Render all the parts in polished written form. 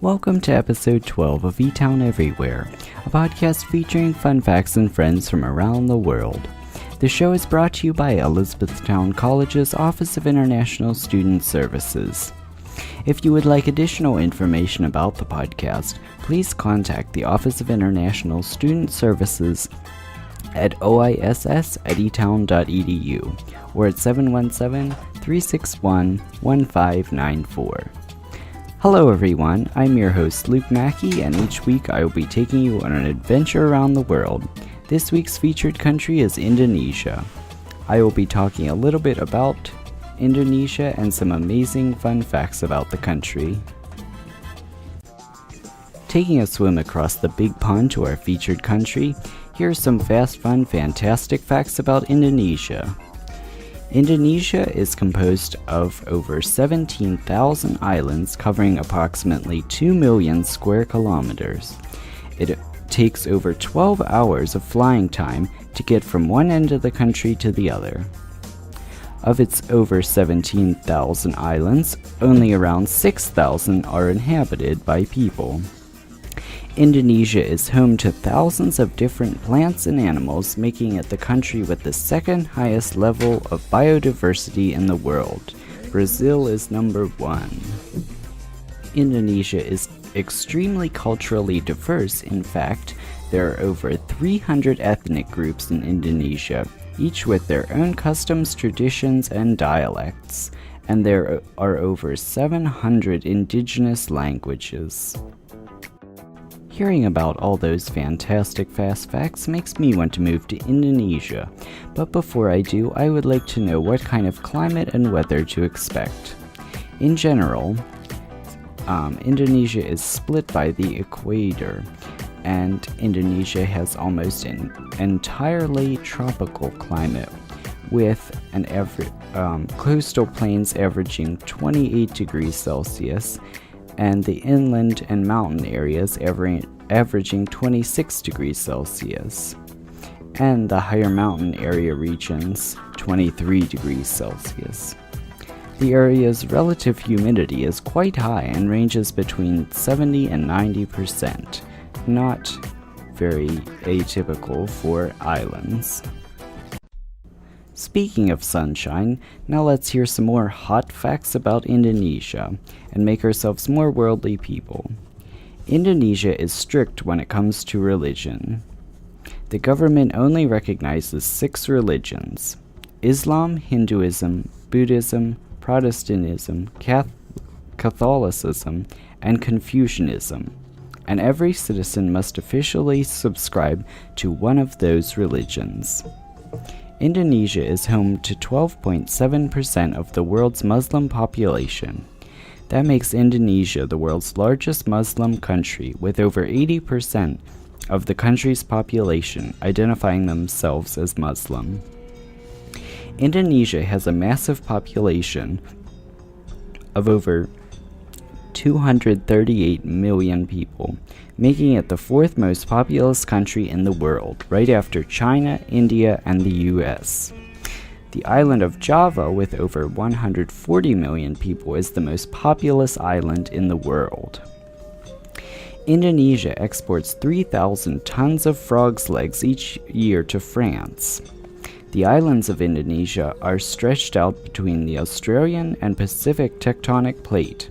Welcome to episode 12 of Etown Everywhere, a podcast featuring fun facts and friends from around the world. The show is brought to you by Elizabethtown College's Office of International Student Services. If you would like additional information about the podcast, please contact the Office of International Student Services at oiss@etown.edu or at 717-361-1594. Hello everyone, I'm your host Luke Mackey, and each week I will be taking you on an adventure around the world. This week's featured country is Indonesia. I will be talking a little bit about Indonesia and some amazing fun facts about the country. Taking a swim across the big pond to our featured country, here are some fast, fun, fantastic facts about Indonesia. Indonesia is composed of over 17,000 islands covering approximately 2 million square kilometers. It takes over 12 hours of flying time to get from one end of the country to the other. Of its over 17,000 islands, only around 6,000 are inhabited by people. Indonesia is home to thousands of different plants and animals, making it the country with the second highest level of biodiversity in the world. Brazil is number 1. Indonesia is extremely culturally diverse. In fact, there are over 300 ethnic groups in Indonesia, each with their own customs, traditions, and dialects, and there are over 700 indigenous languages. Hearing about all those fantastic fast facts makes me want to move to Indonesia, but before I do, I would like to know what kind of climate and weather to expect. In general, Indonesia is split by the equator, and Indonesia has almost an entirely tropical climate, with an coastal plains averaging 28 degrees Celsius, and the inland and mountain areas averaging 26 degrees Celsius, and the higher mountain area regions 23 degrees Celsius. The area's relative humidity is quite high and ranges between 70 and 90%, not very atypical for islands. Speaking of sunshine, now let's hear some more hot facts about Indonesia and make ourselves more worldly people. Indonesia is strict when it comes to religion. The government only recognizes 6 religions: Islam, Hinduism, Buddhism, Protestantism, Catholicism, and Confucianism, and every citizen must officially subscribe to one of those religions. Indonesia is home to 12.7% of the world's Muslim population. That makes Indonesia the world's largest Muslim country, with over 80% of the country's population identifying themselves as Muslim. Indonesia has a massive population of over 238 million people, making it the 4th most populous country in the world, right after China, India, and the US. The island of Java, with over 140 million people, is the most populous island in the world. Indonesia exports 3,000 tons of frogs' legs each year to France. The islands of Indonesia are stretched out between the Australian and Pacific tectonic plate,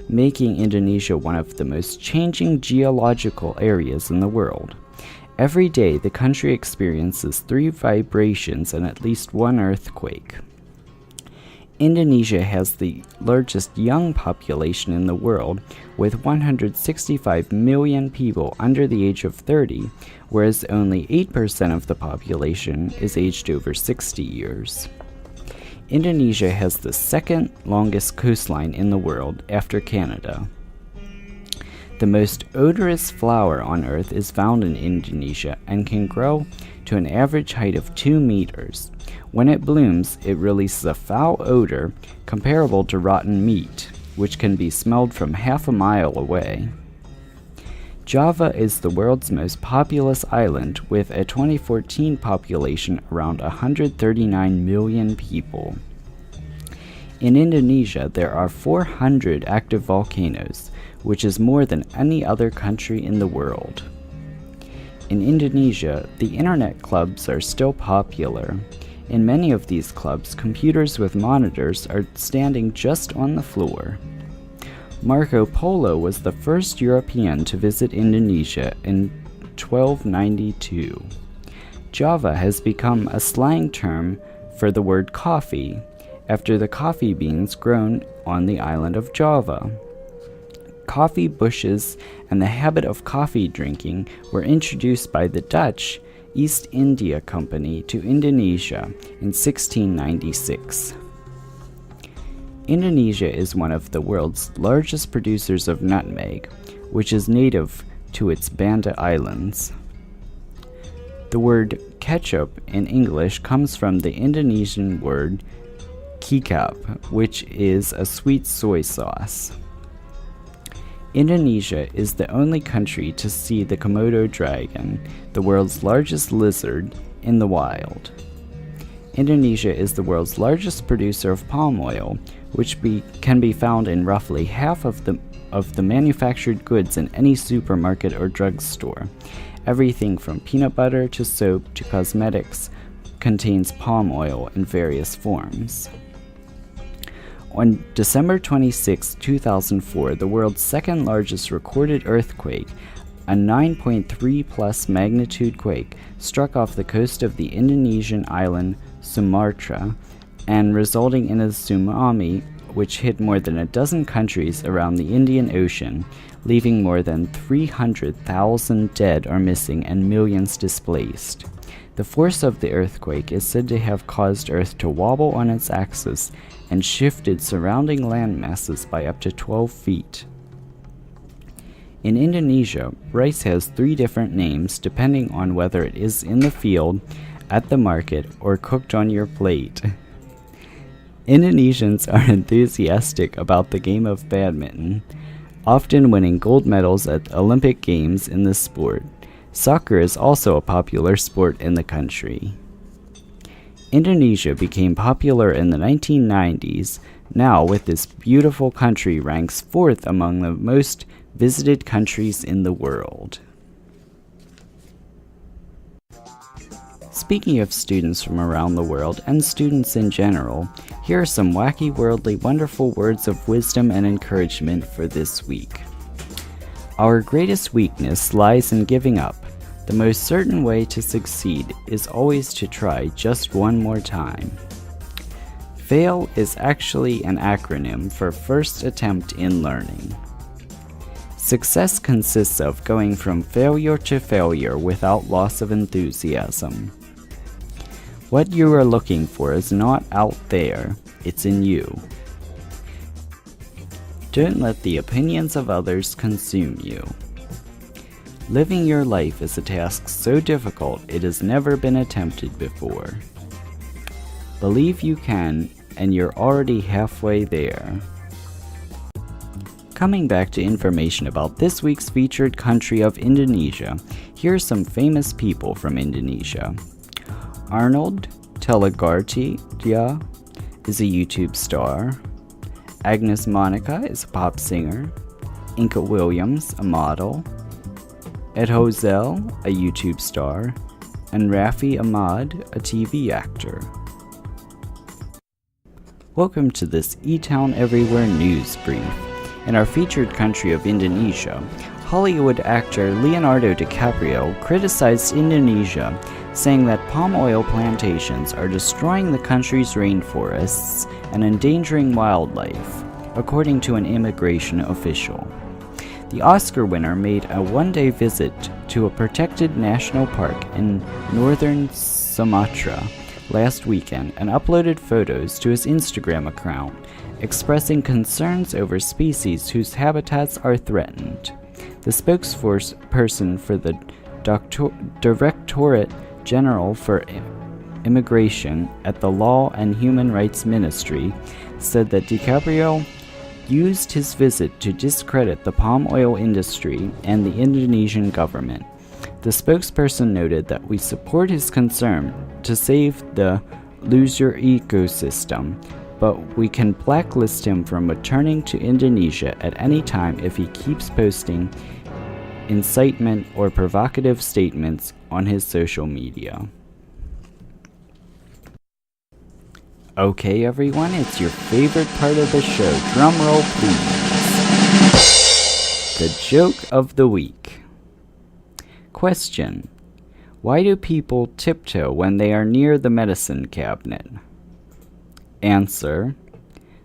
making Indonesia one of the most changing geological areas in the world. Every day, the country experiences 3 vibrations and at least 1 earthquake. Indonesia has the largest young population in the world, with 165 million people under the age of 30, whereas only 8% of the population is aged over 60 years. Indonesia has the 2nd longest coastline in the world after Canada. The most odorous flower on Earth is found in Indonesia and can grow to an average height of 2 meters. When it blooms, it releases a foul odor comparable to rotten meat, which can be smelled from half a mile away. Java is the world's most populous island, with a 2014 population around 139 million people. In Indonesia, there are 400 active volcanoes, which is more than any other country in the world. In Indonesia, the internet clubs are still popular. In many of these clubs, computers with monitors are standing just on the floor. Marco Polo was the first European to visit Indonesia in 1292. Java has become a slang term for the word coffee, after the coffee beans grown on the island of Java. Coffee bushes and the habit of coffee drinking were introduced by the Dutch East India Company to Indonesia in 1696. Indonesia is one of the world's largest producers of nutmeg, which is native to its Banda Islands. The word ketchup in English comes from the Indonesian word kecap, which is a sweet soy sauce. Indonesia is the only country to see the Komodo dragon, the world's largest lizard, in the wild. Indonesia is the world's largest producer of palm oil, which can be found in roughly half of the manufactured goods in any supermarket or drugstore. Everything from peanut butter to soap to cosmetics contains palm oil in various forms. On December 26, 2004, the world's second largest recorded earthquake, a 9.3 plus magnitude quake, struck off the coast of the Indonesian island Sumatra, and resulting in a tsunami which hit more than a dozen countries around the Indian Ocean, leaving more than 300,000 dead or missing and millions displaced. The force of the earthquake is said to have caused Earth to wobble on its axis and shifted surrounding land masses by up to 12 feet. In Indonesia, rice has 3 different names depending on whether it is in the field, at the market, or cooked on your plate. Indonesians are enthusiastic about the game of badminton, often winning gold medals at Olympic Games in this sport. Soccer is also a popular sport in the country. Indonesia became popular in the 1990s. Now, with this beautiful country, ranks 4th among the most visited countries in the world. Speaking of students from around the world and students in general, here are some wacky, worldly, wonderful words of wisdom and encouragement for this week. Our greatest weakness lies in giving up. The most certain way to succeed is always to try just one more time. FAIL is actually an acronym for First Attempt in Learning. Success consists of going from failure to failure without loss of enthusiasm. What you are looking for is not out there, it's in you. Don't let the opinions of others consume you. Living your life is a task so difficult it has never been attempted before. Believe you can, and you're already halfway there. Coming back to information about this week's featured country of Indonesia, here are some famous people from Indonesia. Arnold Telegartia is a YouTube star. Agnes Monica is a pop singer. Inka Williams, a model. Ed Hozel, a YouTube star. And Raffi Ahmad, a TV actor. Welcome to this Etown Everywhere news brief. In our featured country of Indonesia, Hollywood actor Leonardo DiCaprio criticized Indonesia, saying that palm oil plantations are destroying the country's rainforests and endangering wildlife, according to an immigration official. The Oscar winner made a one-day visit to a protected national park in northern Sumatra last weekend and uploaded photos to his Instagram account, expressing concerns over species whose habitats are threatened. The spokesperson for the Directorate General for Immigration at the Law and Human Rights Ministry said that DiCaprio used his visit to discredit the palm oil industry and the Indonesian government. The spokesperson noted that we support his concern to save the looser ecosystem, but we can blacklist him from returning to Indonesia at any time if he keeps posting incitement or provocative statements on his social media. Okay, everyone, it's your favorite part of the show. Drumroll, please. The joke of the week. Question: why do people tiptoe when they are near the medicine cabinet? Answer: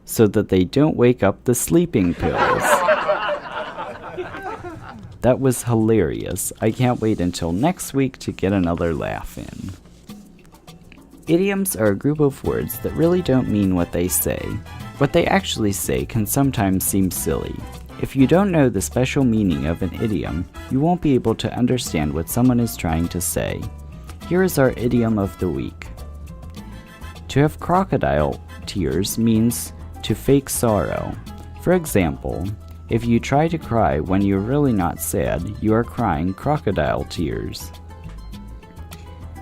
so that they don't wake up the sleeping pills. That was hilarious. I can't wait until next week to get another laugh in. Idioms are a group of words that really don't mean what they say. What they actually say can sometimes seem silly. If you don't know the special meaning of an idiom, you won't be able to understand what someone is trying to say. Here is our idiom of the week. To have crocodile tears means to fake sorrow. For example, if you try to cry when you're really not sad, you are crying crocodile tears.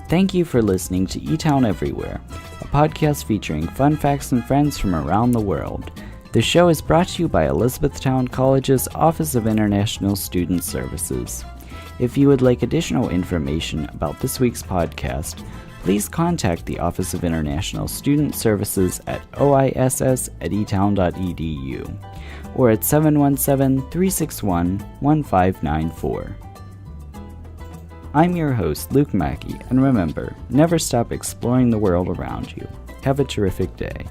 Thank you for listening to Etown Everywhere, a podcast featuring fun facts and friends from around the world. The show is brought to you by Elizabethtown College's Office of International Student Services. If you would like additional information about this week's podcast, please contact the Office of International Student Services at oiss@etown.edu or at 717-361-1594. I'm your host, Luke Mackey, and remember, never stop exploring the world around you. Have a terrific day.